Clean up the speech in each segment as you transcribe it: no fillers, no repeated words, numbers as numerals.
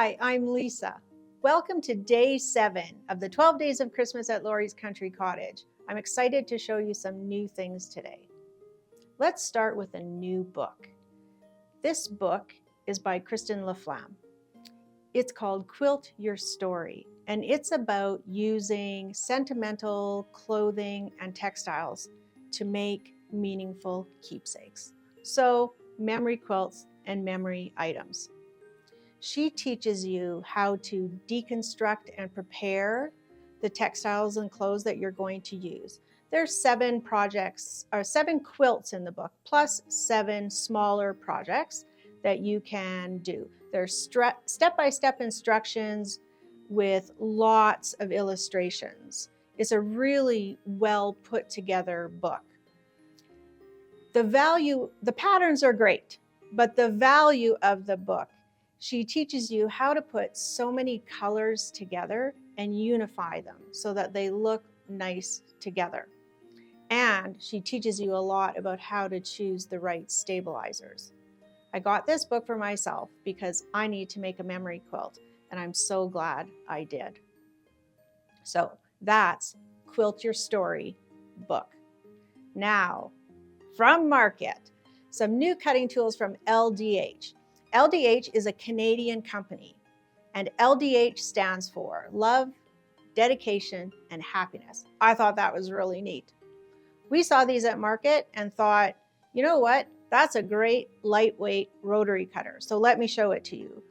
Hi, I'm Lisa. Welcome to day 7 of the 12 Days of Christmas at Laurie's Country Cottage. I'm excited to show you some new things today. Let's start with a new book. This book is by Kristin La Flamme. It's called Quilt Your Story, and it's about using sentimental clothing and textiles to make meaningful keepsakes. So, memory quilts and memory items. She teaches you how to deconstruct and prepare the textiles and clothes that you're going to use. There's 7 quilts in the book, plus 7 smaller projects that you can do. There's step-by-step instructions with lots of illustrations. It's a really well put together book. The patterns are great, but the value of the book, she teaches you how to put so many colors together and unify them so that they look nice together. And she teaches you a lot about how to choose the right stabilizers. I got this book for myself because I need to make a memory quilt, and I'm so glad I did. So that's Quilt Your Story book. Now, from market, some new cutting tools from LDH. LDH is a Canadian company, and LDH stands for Love, Dedication, and Happiness. I thought that was really neat. We saw these at market and thought, you know what? That's a great lightweight rotary cutter. So let me show it to you.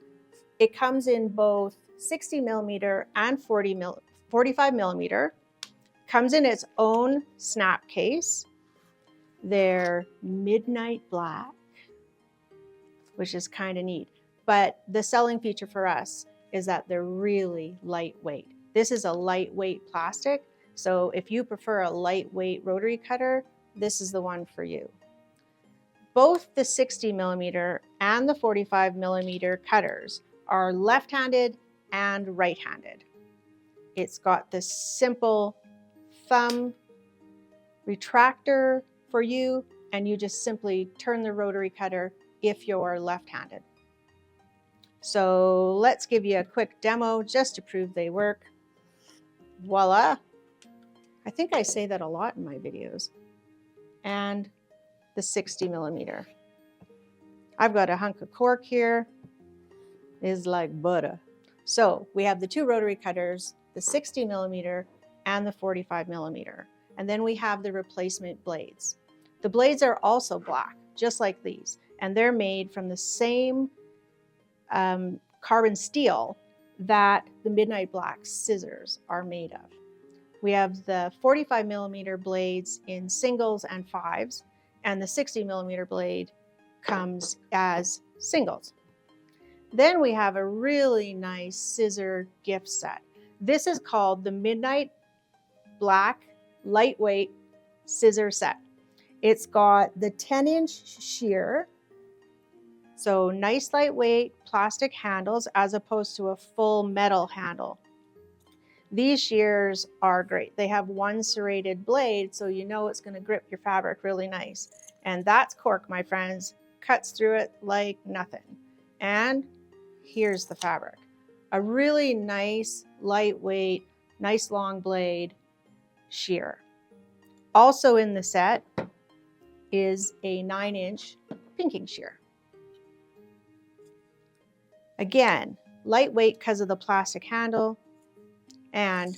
It comes in both 60 millimeter and 45 millimeter. Comes in its own snap case. They're midnight black, which is kind of neat. But the selling feature for us is that they're really lightweight. This is a lightweight plastic. So if you prefer a lightweight rotary cutter, this is the one for you. Both the 60 millimeter and the 45 millimeter cutters are left-handed and right-handed. It's got this simple thumb retractor for you, and you just simply turn the rotary cutter if you're left-handed. So let's give you a quick demo just to prove they work. Voila. I think I say that a lot in my videos. And the 60 millimeter. I've got a hunk of cork here. It's like butter. So we have the 2 rotary cutters, the 60 millimeter and the 45 millimeter. And then we have the replacement blades. The blades are also black, just like these. And they're made from the same carbon steel that the midnight black scissors are made of. We have the 45 millimeter blades in singles and 5s, and the 60 millimeter blade comes as singles. Then we have a really nice scissor gift set. This is called the Midnight Black Lightweight Scissor Set. It's got the 10-inch shear, so nice lightweight plastic handles as opposed to a full metal handle. These shears are great. They have one serrated blade, so you know it's going to grip your fabric really nice. And that's cork, my friends. Cuts through it like nothing. And here's the fabric. A really nice, lightweight, nice long blade shear. Also in the set is a 9-inch pinking shear. Again, lightweight because of the plastic handle and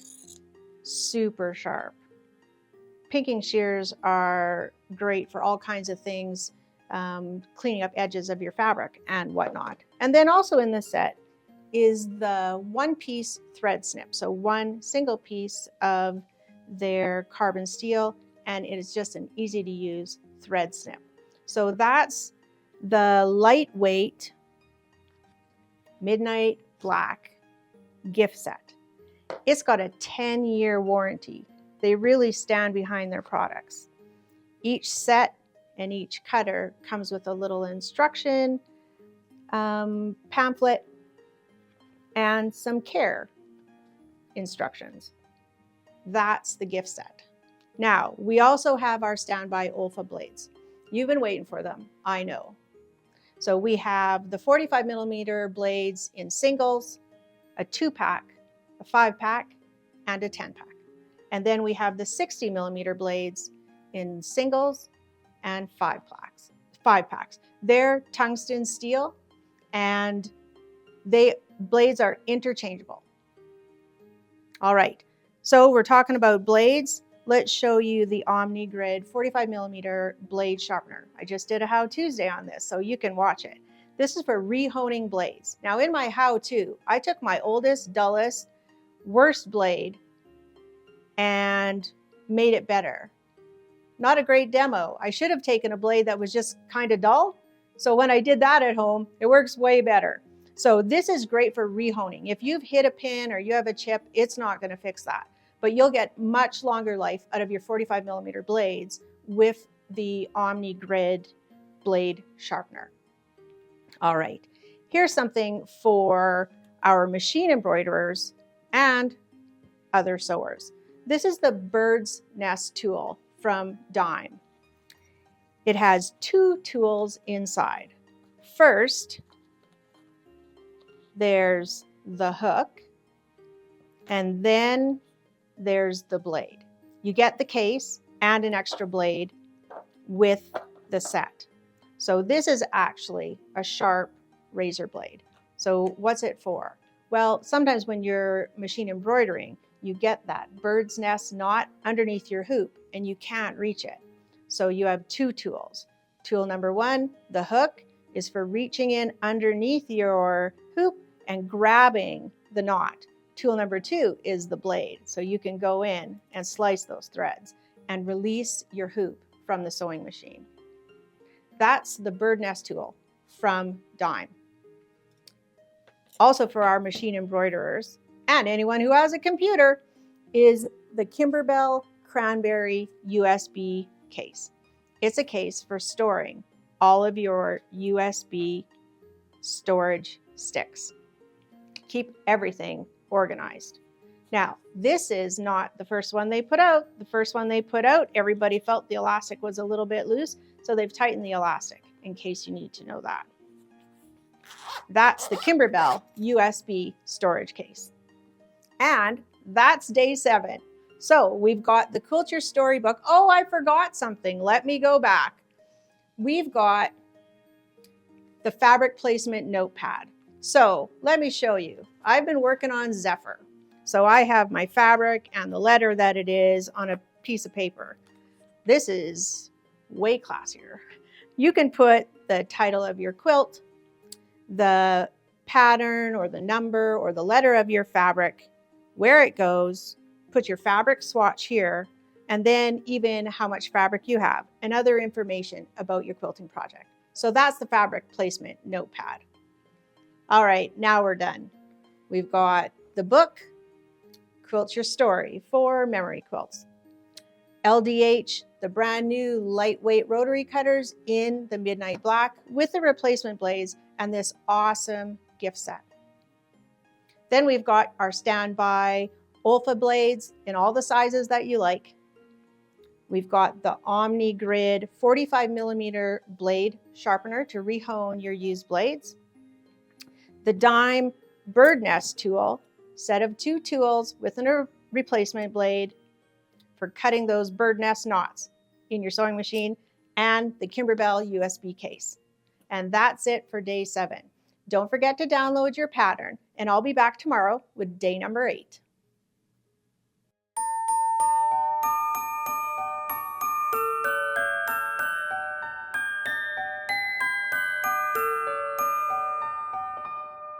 super sharp. Pinking shears are great for all kinds of things, cleaning up edges of your fabric and whatnot. And then also in this set is the 1-piece thread snip. So one single piece of their carbon steel, and it is just an easy to use thread snip. So that's the lightweight midnight black gift set. It's got a 10-year warranty. They really stand behind their products. Each set and each cutter comes with a little instruction pamphlet and some care instructions. That's the gift set. Now, we also have our standby Olfa blades. You've been waiting for them, I know. So we have the 45 millimeter blades in singles, a 2-pack, a 5-pack, and a 10-pack. And then we have the 60 millimeter blades in singles and 5 packs. They're tungsten steel, and blades are interchangeable. All right, so we're talking about blades. Let's show you the Omni Grid 45 millimeter blade sharpener. I just did a How Tuesday on this, so you can watch it. This is for rehoning blades. Now in my how-to, I took my oldest, dullest, worst blade and made it better. Not a great demo. I should have taken a blade that was just kind of dull. So when I did that at home, it works way better. So this is great for rehoning. If you've hit a pin or you have a chip, it's not going to fix that. But you'll get much longer life out of your 45 millimeter blades with the Omni Grid blade sharpener. All right, here's something for our machine embroiderers and other sewers. This is the bird's nest tool from Dime. It has 2 tools inside. First, there's the hook, and then there's the blade. You get the case and an extra blade with the set. So this is actually a sharp razor blade. So what's it for? Well, sometimes when you're machine embroidering, you get that bird's nest knot underneath your hoop and you can't reach it. So you have 2 tools. Tool number 1, the hook, is for reaching in underneath your hoop and grabbing the knot. Tool number 2 is the blade. So you can go in and slice those threads and release your hoop from the sewing machine. That's the bird nest tool from Dime. Also for our machine embroiderers and anyone who has a computer is the Kimberbell Cranberry USB case. It's a case for storing all of your USB storage sticks. Keep everything organized. Now, this is not the first one they put out. The first one they put out, everybody felt the elastic was a little bit loose, so they've tightened the elastic in case you need to know that. That's the Kimberbell USB storage case. And that's day 7. So we've got the Quilt Your Story book. Oh, I forgot something. Let me go back. We've got the fabric placement notepad. So let me show you. I've been working on Zephyr. So I have my fabric and the letter that it is on a piece of paper. This is way classier. You can put the title of your quilt, the pattern or the number or the letter of your fabric, where it goes, put your fabric swatch here, and then even how much fabric you have and other information about your quilting project. So that's the fabric placement notepad. All right, now we're done. We've got the book, Quilt Your Story for memory quilts. LDH, the brand new lightweight rotary cutters in the midnight black with the replacement blades and this awesome gift set. Then we've got our standby Olfa blades in all the sizes that you like. We've got the Omni Grid 45 millimeter blade sharpener to rehone your used blades. The Dime bird nest tool, set of 2 tools with a replacement blade for cutting those bird nest knots in your sewing machine, and the Kimberbell USB case. And that's it for day 7. Don't forget to download your pattern, and I'll be back tomorrow with day number 8.